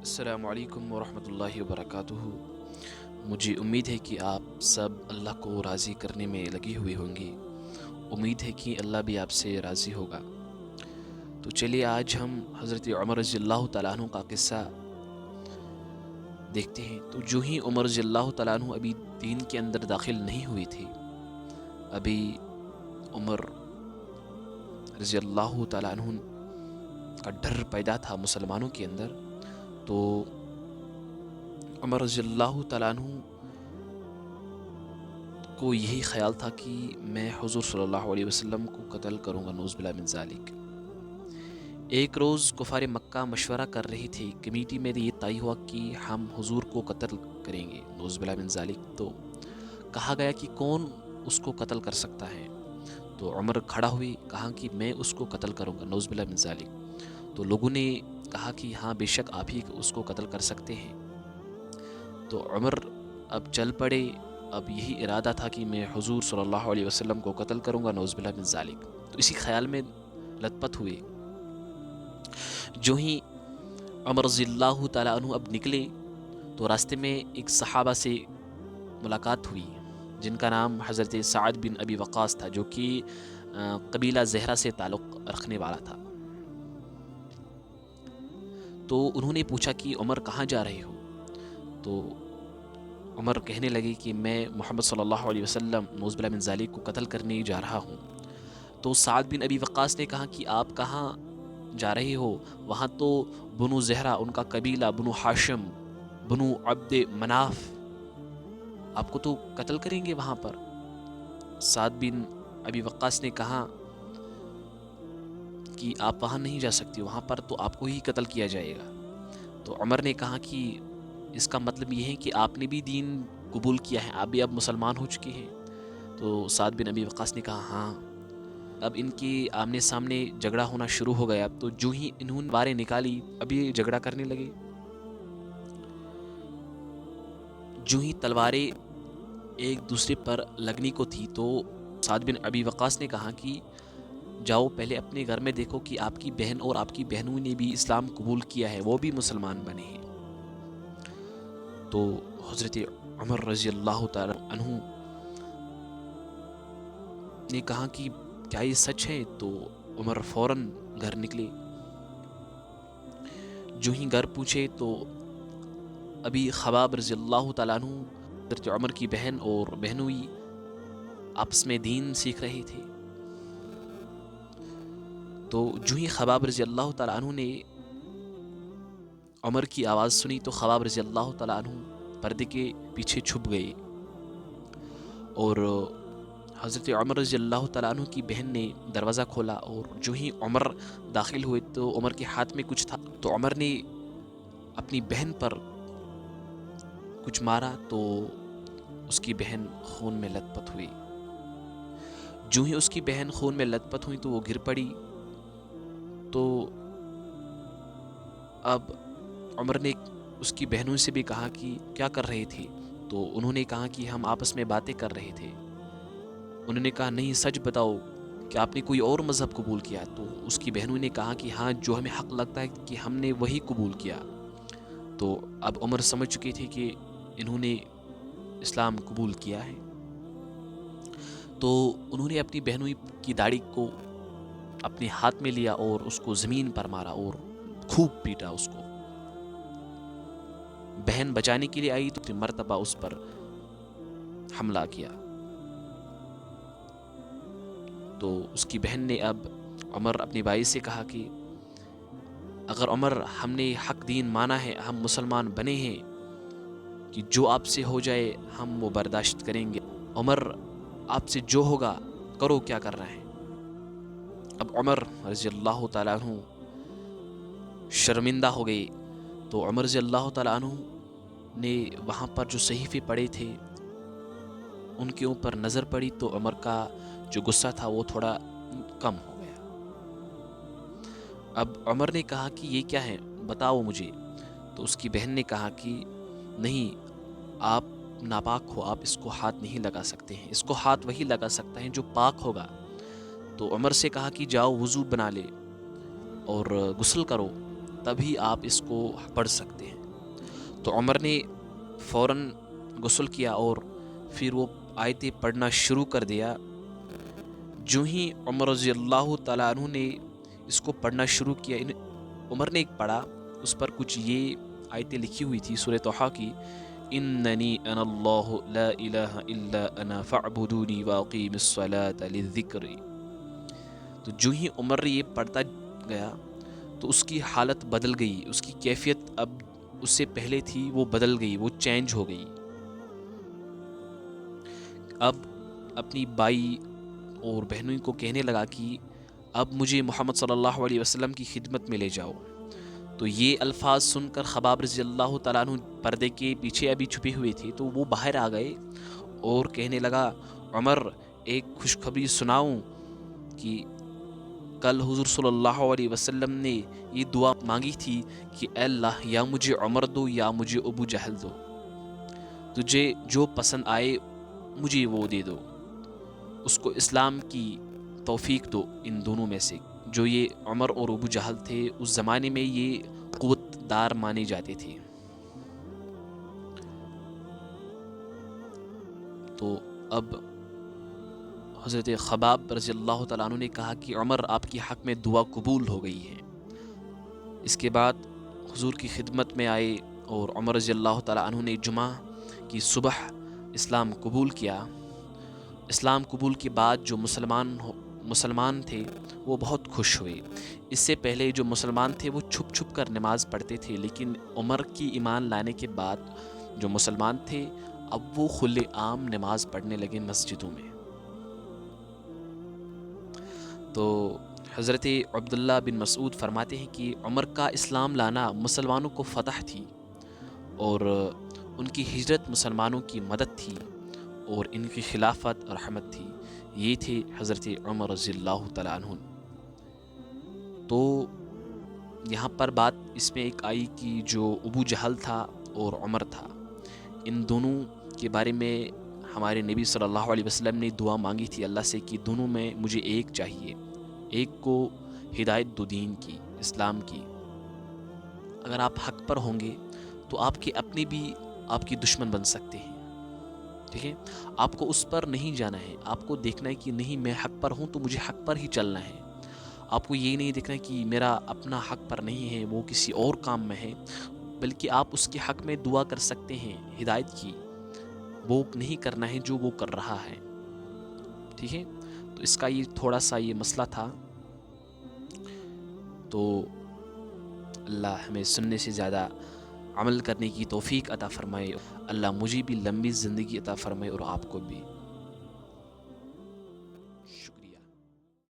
السلام علیکم ورحمۃ اللہ وبرکاتہ۔ مجھے امید ہے کہ آپ سب اللہ کو راضی کرنے میں لگے ہوئے ہوں گے۔ امید ہے کہ اللہ بھی آپ سے راضی ہوگا۔ تو چلیے آج ہم حضرت عمر رضی اللہ تعالیٰ عنہ کا قصہ دیکھتے ہیں۔ تو جو ہی عمر رضی اللہ تعالیٰ عنہ ابھی دین کے اندر داخل نہیں ہوئے تھے، ابھی عمر رضی اللہ تعالیٰ عنہ کا ڈر پیدا تھا مسلمانوں کے اندر، تو عمر رضی اللہ تعالیٰ عنہ کو یہی خیال تھا کہ میں حضور صلی اللہ علیہ وسلم کو قتل کروں گا، نعوذ باللہ من ذالک۔ ایک روز کفار مکہ مشورہ کر رہے تھے، کمیٹی میں یہ طے ہوا کہ ہم حضور کو قتل کریں گے، نعوذ باللہ من ذالک۔ تو کہا گیا کہ کون اس کو قتل کر سکتا ہے؟ تو عمر کھڑا ہوئے، کہا کہ میں اس کو قتل کروں گا، نعوذ باللہ من ذالک۔ تو لوگوں نے کہا کہ ہاں بے شک آپ ہی اس کو قتل کر سکتے ہیں۔ تو عمر اب چل پڑے، اب یہی ارادہ تھا کہ میں حضور صلی اللہ علیہ وسلم کو قتل کروں گا، نعوذ باللہ من ذالک۔ تو اسی خیال میں لت پت ہوئے۔ جو ہی عمر رضی اللہ تعالیٰ عنہ اب نکلے تو راستے میں ایک صحابہ سے ملاقات ہوئی جن کا نام حضرت سعد بن ابی وقاص تھا، جو کہ قبیلہ زہرہ سے تعلق رکھنے والا تھا۔ تو انہوں نے پوچھا کہ عمر کہاں جا رہے ہو؟ تو عمر کہنے لگے کہ میں محمد صلی اللہ علیہ وسلم نعوذ باللہ من ذالک کو قتل کرنے جا رہا ہوں۔ تو سعد بن ابی وقاص نے کہا کہ آپ کہاں جا رہے ہو؟ وہاں تو بنو زہرہ، ان کا قبیلہ، بنو ہاشم، بنو عبد مناف آپ کو تو قتل کریں گے وہاں پر۔ سعد بن ابی وقاص نے کہا کہ آپ وہاں نہیں جا سکتے، وہاں پر تو آپ کو ہی قتل کیا جائے گا۔ تو عمر نے کہا کہ اس کا مطلب یہ ہے کہ آپ نے بھی دین قبول کیا ہے، آپ بھی اب مسلمان ہو چکے ہیں؟ تو سعد بن ابی وقاص نے کہا ہاں۔ اب ان کی آمنے سامنے جھگڑا ہونا شروع ہو گیا۔ تو جو ہی انہوں نے باریں نکالی، ابھی جھگڑا کرنے لگے۔ جو ہی تلواریں ایک دوسرے پر لگنے کو تھی تو سعد بن ابی وقاص نے کہا کہ جاؤ پہلے اپنے گھر میں دیکھو کہ آپ کی بہن اور آپ کی بہنوں نے بھی اسلام قبول کیا ہے، وہ بھی مسلمان بنے ہیں۔ تو حضرت عمر رضی اللہ تعالی عنہ نے کہا کہ کیا یہ سچ ہے؟ تو عمر فوراً گھر نکلے۔ جو ہی گھر پوچھے تو ابھی خباب رضی اللہ تعالیٰ عنہ حضرت عمر کی بہن اور بہنوئی آپس میں دین سیکھ رہے تھے۔ تو جو ہی خباب رضی اللہ تعالیٰ عنہ نے عمر کی آواز سنی تو خباب رضی اللہ تعالیٰ عنہ پردے کے پیچھے چھپ گئے، اور حضرت عمر رضی اللہ تعالیٰ عنہ کی بہن نے دروازہ کھولا، اور جو ہی عمر داخل ہوئے تو عمر کے ہاتھ میں کچھ تھا، تو عمر نے اپنی بہن پر کچھ مارا تو اس کی بہن خون میں لت پت ہوئی۔ جو ہی اس کی بہن خون میں لت پت ہوئی تو وہ گر پڑی۔ تو اب عمر نے اس کی بہنوں سے بھی کہا کہ کیا کر رہے تھے؟ تو انہوں نے کہا کہ ہم آپس میں باتیں کر رہے تھے۔ انہوں نے کہا نہیں، سچ بتاؤ کہ آپ نے کوئی اور مذہب قبول کیا؟ تو اس کی بہنوں نے کہا کہ ہاں، جو ہمیں حق لگتا ہے کہ ہم نے وہی قبول کیا۔ تو اب عمر سمجھ چکے تھے کہ انہوں نے اسلام قبول کیا ہے۔ تو انہوں نے اپنی بہنوں کی داڑھی کو اپنے ہاتھ میں لیا اور اس کو زمین پر مارا اور خوب پیٹا اس کو۔ بہن بچانے کے لیے آئی تو مرتبہ اس پر حملہ کیا۔ تو اس کی بہن نے اب عمر اپنے بھائی سے کہا کہ اگر عمر ہم نے حق دین مانا ہے، ہم مسلمان بنے ہیں، کہ جو آپ سے ہو جائے ہم وہ برداشت کریں گے۔ عمر آپ سے جو ہوگا کرو، کیا کر رہے ہیں؟ اب عمر رضی اللہ تعالیٰ عنہ شرمندہ ہو گئے۔ تو عمر رضی اللہ تعالیٰ عنہ نے وہاں پر جو صحیفے پڑے تھے ان کے اوپر نظر پڑی تو عمر کا جو غصہ تھا وہ تھوڑا کم ہو گیا۔ اب عمر نے کہا کہ یہ کیا ہے، بتاؤ مجھے۔ تو اس کی بہن نے کہا کہ نہیں، آپ ناپاک ہو، آپ اس کو ہاتھ نہیں لگا سکتے ہیں، اس کو ہاتھ وہی لگا سکتا ہے جو پاک ہوگا۔ تو عمر سے کہا کہ جاؤ وضو بنا لے اور غسل کرو، تبھی آپ اس کو پڑھ سکتے ہیں۔ تو عمر نے فوراً غسل کیا اور پھر وہ آیتیں پڑھنا شروع کر دیا۔ جو ہی عمر رضی اللہ تعالیٰ عنہ نے اس کو پڑھنا شروع کیا، عمر نے ایک پڑھا، اس پر کچھ یہ آیتیں لکھی ہوئی تھی سورہ طٰہٰ کی، اننی انا اللہ لا الہ الا انا فاعبدونی واقیم الصلاۃ للذکر۔ تو جو ہی عمر یہ پڑھتا گیا تو اس کی حالت بدل گئی، اس کی کیفیت اب اس سے پہلے تھی وہ بدل گئی، وہ چینج ہو گئی۔ اب اپنی بائی اور بہنوں کو کہنے لگا کہ اب مجھے محمد صلی اللہ علیہ وسلم کی خدمت میں لے جاؤ۔ تو یہ الفاظ سن کر خباب رضی اللہ تعالیٰ عنہ پردے کے پیچھے ابھی چھپے ہوئے تھے، تو وہ باہر آ گئے اور کہنے لگا، عمر ایک خوشخبری سناؤں کہ کل حضور صلی اللہ علیہ وسلم نے یہ دعا مانگی تھی کہ اے اللہ یا مجھے عمر دو یا مجھے ابو جہل دو، تجھے جو پسند آئے مجھے وہ دے دو، اس کو اسلام کی توفیق دو ان دونوں میں سے۔ جو یہ عمر اور ابو جہل تھے اس زمانے میں یہ قوت دار مانے جاتے تھے۔ تو اب حضرت خباب رضی اللہ تعالیٰ عنہ نے کہا کہ عمر آپ کی حق میں دعا قبول ہو گئی ہے۔ اس کے بعد حضور کی خدمت میں آئے اور عمر رضی اللہ تعالیٰ عنہ نے جمعہ کی صبح اسلام قبول کیا۔ اسلام قبول کے بعد جو مسلمان تھے وہ بہت خوش ہوئے۔ اس سے پہلے جو مسلمان تھے وہ چھپ چھپ کر نماز پڑھتے تھے، لیکن عمر کی ایمان لانے کے بعد جو مسلمان تھے اب وہ کھلے عام نماز پڑھنے لگے مسجدوں میں۔ تو حضرت عبداللہ بن مسعود فرماتے ہیں کہ عمر کا اسلام لانا مسلمانوں کو فتح تھی اور ان کی ہجرت مسلمانوں کی مدد تھی اور ان کی خلافت رحمت تھی۔ یہ تھے حضرت عمر رضی اللہ تعالیٰ عنہ۔ تو یہاں پر بات اس میں ایک آئی کہ جو ابو جہل تھا اور عمر تھا، ان دونوں کے بارے میں ہمارے نبی صلی اللہ علیہ وسلم نے دعا مانگی تھی اللہ سے کہ دونوں میں مجھے ایک چاہیے، ایک کو ہدایت دو دین کی، اسلام کی۔ اگر آپ حق پر ہوں گے تو آپ کے اپنے بھی آپ کی دشمن بن سکتے ہیں، ٹھیک ہے؟ آپ کو اس پر نہیں جانا ہے، آپ کو دیکھنا ہے کہ نہیں میں حق پر ہوں تو مجھے حق پر ہی چلنا ہے۔ آپ کو یہ نہیں دیکھنا کہ میرا اپنا حق پر نہیں ہے، وہ کسی اور کام میں ہے، بلکہ آپ اس کے حق میں دعا کر سکتے ہیں ہدایت کی۔ وہ نہیں کرنا ہے جو وہ کر رہا ہے، ٹھیک ہے؟ تو اس کا یہ تھوڑا سا یہ مسئلہ تھا۔ تو اللہ ہمیں سننے سے زیادہ عمل کرنے کی توفیق عطا فرمائے، اللہ مجھے بھی لمبی زندگی عطا فرمائے اور آپ کو بھی۔